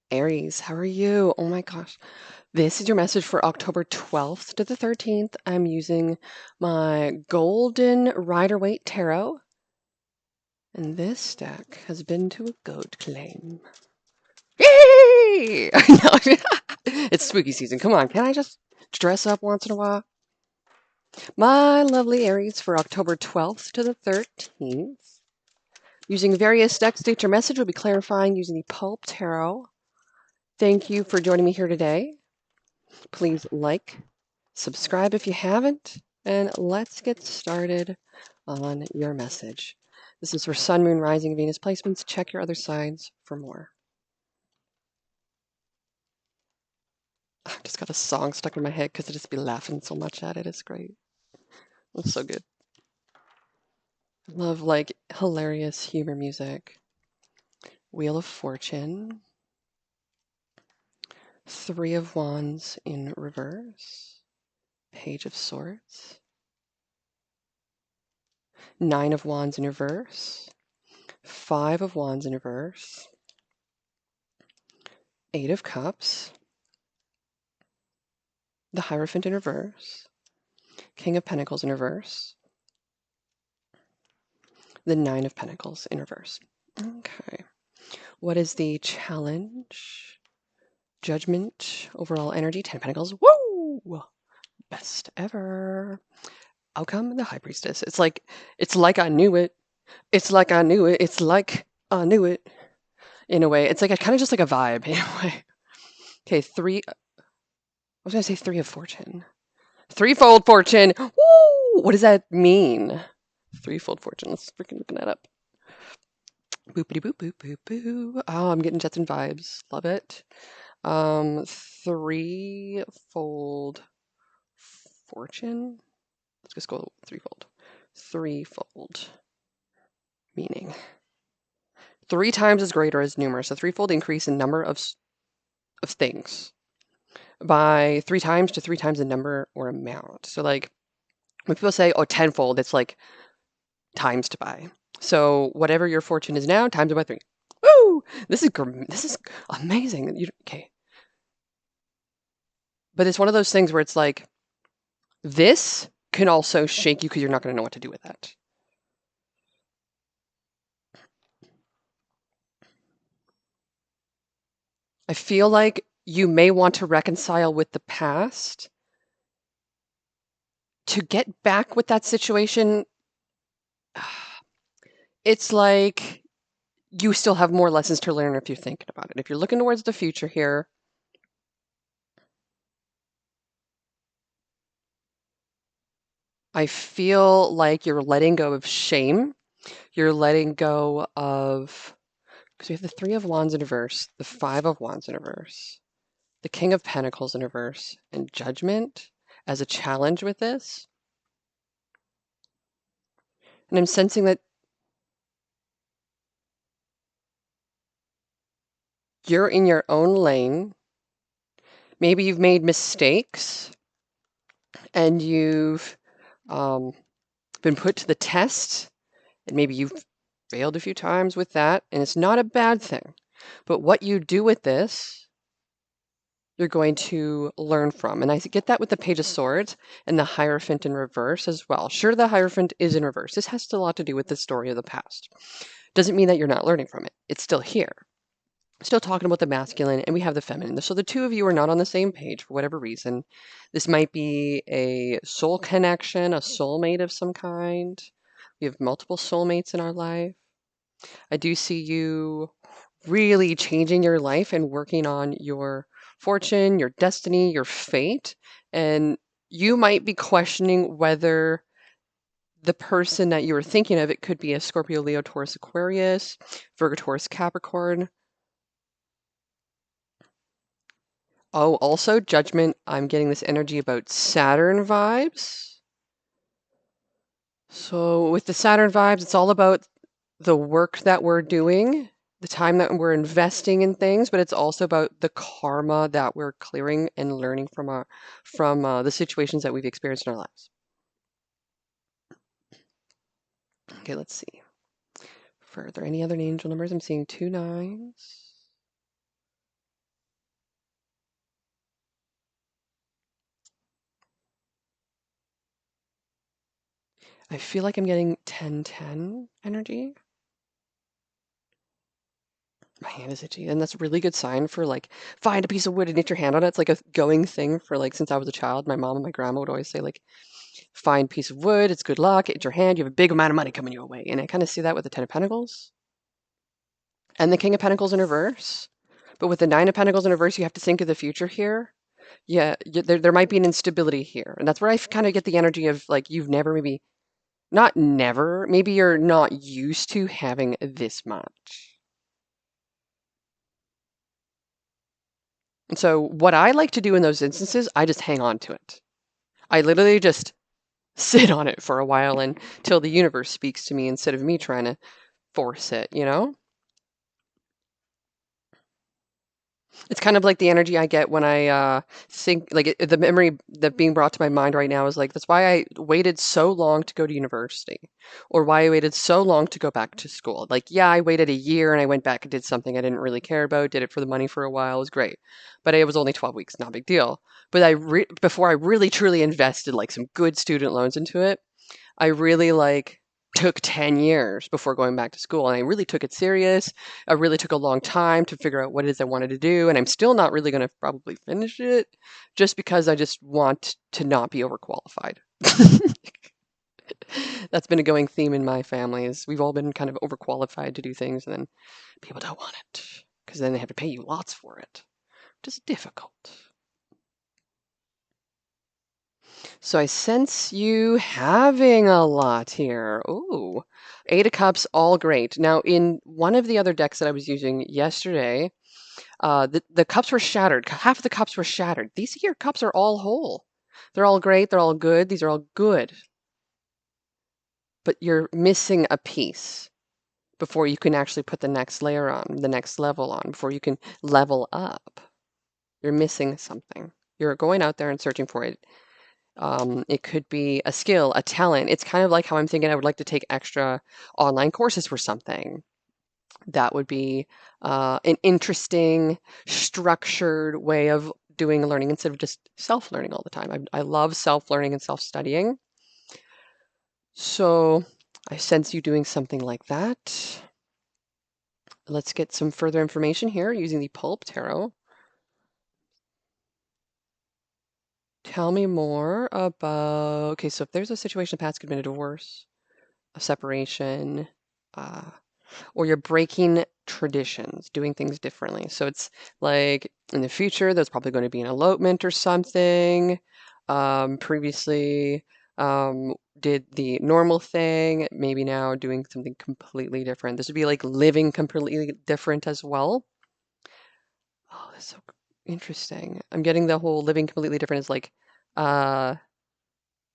Aries, how are you? Oh my gosh. This is your message for October 12th to the 13th. I'm using my Golden Rider-Waite Tarot, and this deck has been to a goat claim. Yay! It's spooky season. Come on, can I just dress up once in a while? My lovely Aries for October 12th to the 13th. Using various decks, state your message. We'll be clarifying using the Pulp Tarot. Thank you for joining me here today. Please like, subscribe if you haven't, and let's get started on your message. This is for Sun, Moon, Rising, Venus placements. Check your other signs for more. I just got a song stuck in my head because I just be laughing so much at it. It's great. It's so good. Love like hilarious humor music. Wheel of Fortune. Three of Wands in reverse. Page of Swords. Nine of Wands in reverse. Five of Wands in reverse. Eight of Cups. The Hierophant in reverse. King of Pentacles in reverse. The Nine of Pentacles in reverse. Okay. What is the challenge? Judgment, overall energy, 10 Pentacles. Woo! Best ever. Outcome, the High Priestess. It's like I knew it. It's like I knew it. It's like I knew it. In a way. It's like kind of just like a vibe in a way. Okay, I was going to say Three of Fortune. Threefold Fortune. Woo! What does that mean? Threefold Fortune. Let's freaking look that up. Boopity boop boop boop boo. Oh, I'm getting Jetson vibes. Love it. Threefold Fortune. Let's just go threefold. Threefold meaning. 3 times as great or as numerous. A threefold increase in number of things by 3 times to 3 times the number or amount. So like when people say, oh, tenfold, it's like times to by. So whatever your fortune is now, times it by 3. Woo! This is amazing. Okay. But it's one of those things where it's like, this can also shake you because you're not going to know what to do with that. I feel like you may want to reconcile with the past to get back with that situation. It's like you still have more lessons to learn if you're thinking about it. If you're looking towards the future here, I feel like you're letting go of shame. You're letting go of, because we have the Three of Wands in reverse, the Five of Wands in reverse, the King of Pentacles in reverse, and Judgment as a challenge with this. And I'm sensing that you're in your own lane. Maybe you've made mistakes and you've been put to the test, and maybe you've failed a few times with that, and it's not a bad thing. But what you do with this, you're going to learn from. And I get that with the Page of Swords and the Hierophant in reverse as well. Sure, the Hierophant is in reverse. This has a lot to do with the story of the past. Doesn't mean that you're not learning from it. It's still here. Still talking about the masculine, and we have the feminine. So the two of you are not on the same page for whatever reason. This might be a soul connection, a soulmate of some kind. We have multiple soulmates in our life. I do see you really changing your life and working on your fortune, your destiny, your fate. And you might be questioning whether the person that you were thinking of, it could be a Scorpio, Leo, Taurus, Aquarius, Virgo, Taurus, Capricorn. Oh, also Judgment. I'm getting this energy about Saturn vibes. So with the Saturn vibes, it's all about the work that we're doing, the time that we're investing in things, but it's also about the karma that we're clearing and learning from the situations that we've experienced in our lives. Okay, let's see. Are there any other angel numbers? I'm seeing 2 9s. I feel like I'm getting 10-10 energy. My hand is itchy, and that's a really good sign for like find a piece of wood and hit your hand on it. It's like a going thing for like since I was a child. My mom and my grandma would always say like find a piece of wood, it's good luck, hit your hand, you have a big amount of money coming your way. And I kind of see that with the Ten of Pentacles and the King of Pentacles in reverse. But with the Nine of Pentacles in reverse, you have to think of the future here. Yeah, there might be an instability here. And that's where I kind of get the energy of like you've never maybe, not never, maybe you're not used to having this much. And so what I like to do in those instances, I just hang on to it. I literally just sit on it for a while until the universe speaks to me instead of me trying to force it, you know? It's kind of like the energy I get when I think, like the memory that being brought to my mind right now is like, that's why I waited so long to go to university, or why I waited so long to go back to school. Like, yeah, I waited a year and I went back and did something I didn't really care about, did it for the money for a while, it was great. But it was only 12 weeks, not a big deal. But before I really truly invested like some good student loans into it, I really like took 10 years before going back to school and I really took it serious. I really took a long time to figure out what it is I wanted to do and I'm still not really going to probably finish it just because I just want to not be overqualified. That's been a going theme in my family is we've all been kind of overqualified to do things and then people don't want it because then they have to pay you lots for it, which is difficult. So I sense you having a lot here. Ooh, Eight of Cups, all great. Now, in one of the other decks that I was using yesterday, the cups were shattered. Half of the cups were shattered. These here cups are all whole. They're all great. They're all good. These are all good. But you're missing a piece before you can actually put the next layer on, the next level on, before you can level up. You're missing something. You're going out there and searching for it. It could be a skill, a talent. It's kind of like how I'm thinking I would like to take extra online courses for something. That would be an interesting, structured way of doing learning instead of just self-learning all the time. I love self-learning and self-studying. So I sense you doing something like that. Let's get some further information here using the Pulp Tarot. Tell me more about, okay, so if there's a situation in the past, could have been a divorce, a separation, uh, or you're breaking traditions, doing things differently. So it's like in the future, there's probably going to be an elopement or something. Previously, did the normal thing, maybe now doing something completely different. This would be like living completely different as well. Oh, that's so interesting. I'm getting the whole living completely different is like uh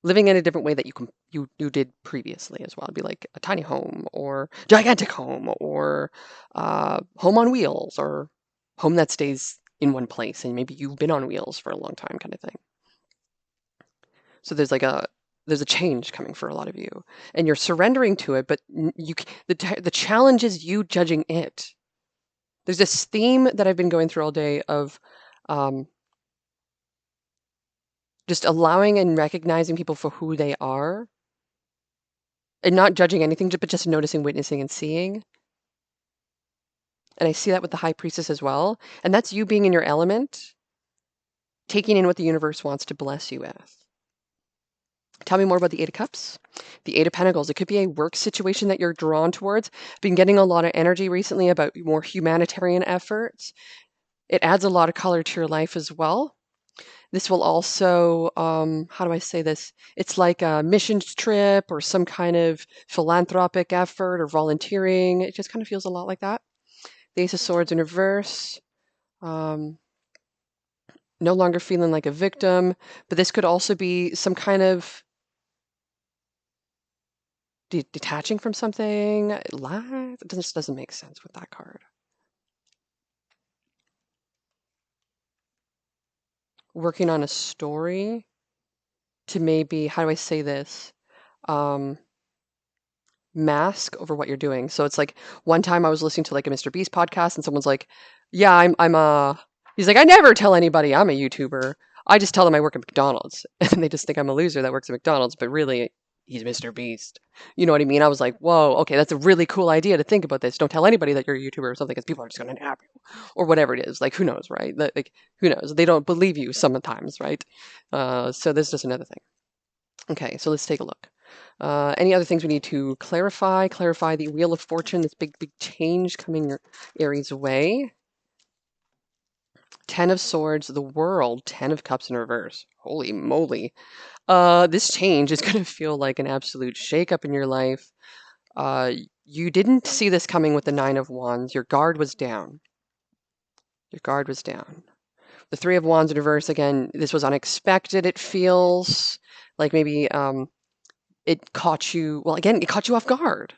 living in a different way that you did previously as well. It'd be like a tiny home or gigantic home or home on wheels or home that stays in one place and maybe you've been on wheels for a long time kind of thing. So there's a change coming for a lot of you and you're surrendering to it, but the challenge is you judging it. There's this theme that I've been going through all day of um, just allowing and recognizing people for who they are and not judging anything, but just noticing, witnessing, and seeing. And I see that with the High Priestess as well. And that's you being in your element, taking in what the universe wants to bless you with. Tell me more about the Eight of Cups. The Eight of Pentacles. It could be a work situation that you're drawn towards. I've been getting a lot of energy recently about more humanitarian efforts. It adds a lot of color to your life as well. This will also, how do I say this? It's like a mission trip or some kind of philanthropic effort or volunteering. It just kind of feels a lot like that. The Ace of Swords in reverse. Um, no longer feeling like a victim, but this could also be some kind of detaching from something. It just doesn't make sense with that card. Working on a story to maybe, how do I say this? Mask over what you're doing. So it's like one time I was listening to like a Mr. Beast podcast and someone's like, "Yeah, I'm he's like, "I never tell anybody I'm a YouTuber. I just tell them I work at McDonald's." And they just think I'm a loser that works at McDonald's, but really he's Mr. Beast. You know what I mean? I was like, whoa, okay, that's a really cool idea to think about this. Don't tell anybody that you're a YouTuber or something because people are just going to nab you or whatever it is. Like, who knows, right? Like, who knows? They don't believe you sometimes, right? So this is just another thing. Okay, so let's take a look. Any other things we need to clarify? Clarify the Wheel of Fortune, this big, big change coming your Aries way. 10 of Swords, the World, 10 of Cups in reverse. Holy moly. This change is going to feel like an absolute shakeup in your life. You didn't see this coming with the Nine of Wands. Your guard was down. Your guard was down. The Three of Wands in reverse, again, this was unexpected, it feels. Like maybe it caught you, well, again, it caught you off guard.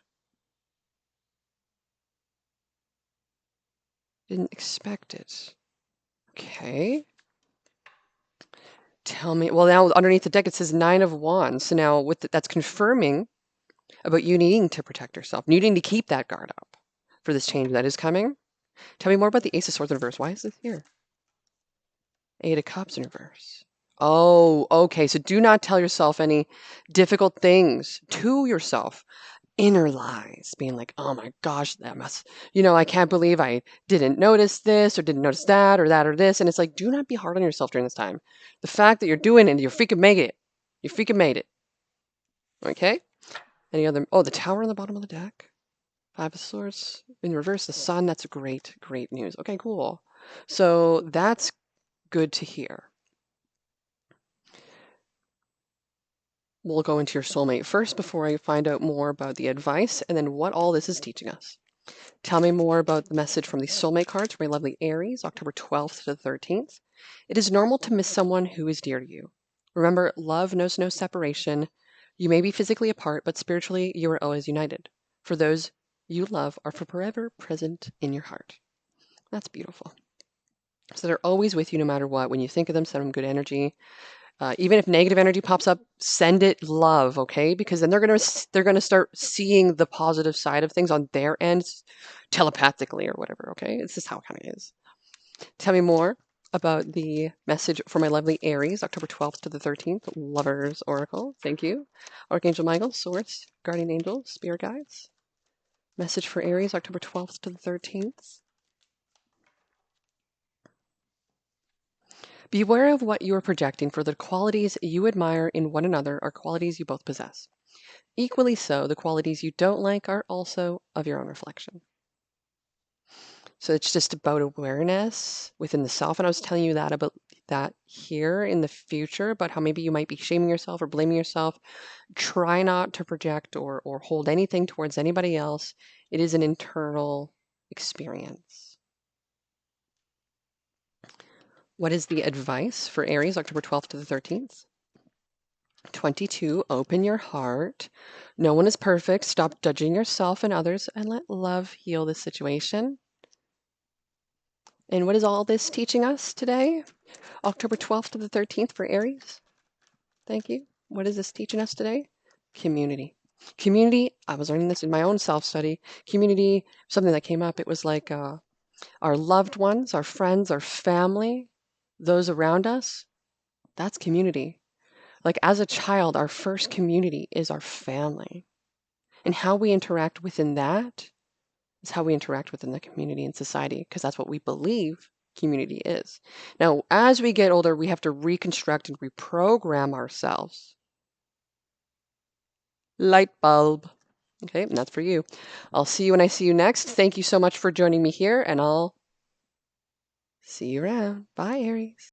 Didn't expect it. Okay. Tell me, well, now underneath the deck it says Nine of Wands. So now that's confirming about you needing to protect yourself, needing to keep that guard up for this change that is coming. Tell me more about the Ace of Swords in reverse. Why is this here? Eight of Cups in reverse. Oh, okay. So do not tell yourself any difficult things to yourself. Inner lies, being like, oh my gosh, that must, I can't believe I didn't notice this or didn't notice that or that or this. And it's like, do not be hard on yourself during this time. The fact that you're doing it, you freaking made it. You freaking made it. Okay? Any other, oh, the Tower on the bottom of the deck. Five of Swords in reverse, the Sun. That's great, great news. Okay, cool. So that's good to hear. We'll go into your soulmate first before I find out more about the advice and then what all this is teaching us. Tell me more about the message from the soulmate cards for my lovely Aries, October 12th to the 13th. It is normal to miss someone who is dear to you. Remember, love knows no separation. You may be physically apart, but spiritually you are always united. For those you love are forever present in your heart. That's beautiful. So they're always with you no matter what. When you think of them, send them good energy. Even if negative energy pops up, send it love, okay? Because then they're gonna start seeing the positive side of things on their end, telepathically or whatever, okay? It's just how it kind of is. Tell me more about the message for my lovely Aries, October 12th to the 13th, Lovers Oracle. Thank you. Archangel Michael, Source, Guardian Angel, Spirit Guides. Message for Aries, October 12th to the 13th. Beware of what you are projecting, for the qualities you admire in one another are qualities you both possess. Equally so, the qualities you don't like are also of your own reflection. So it's just about awareness within the self. And I was telling you that about that here in the future, about how maybe you might be shaming yourself or blaming yourself. Try not to project or hold anything towards anybody else. It is an internal experience. What is the advice for Aries, October 12th to the 13th? 22, open your heart. No one is perfect. Stop judging yourself and others and let love heal the situation. And what is all this teaching us today? October 12th to the 13th for Aries. Thank you. What is this teaching us today? Community. Community, I was learning this in my own self-study. Community, something that came up, it was like our loved ones, our friends, our family, those around us. That's community. Like as a child, our first community is our family. And how we interact within that is how we interact within the community and society, because that's what we believe community is. Now, as we get older, we have to reconstruct and reprogram ourselves. Light bulb. Okay, and that's for you. I'll see you when I see you next. Thank you so much for joining me here, and I'll see you around. Bye, Aries.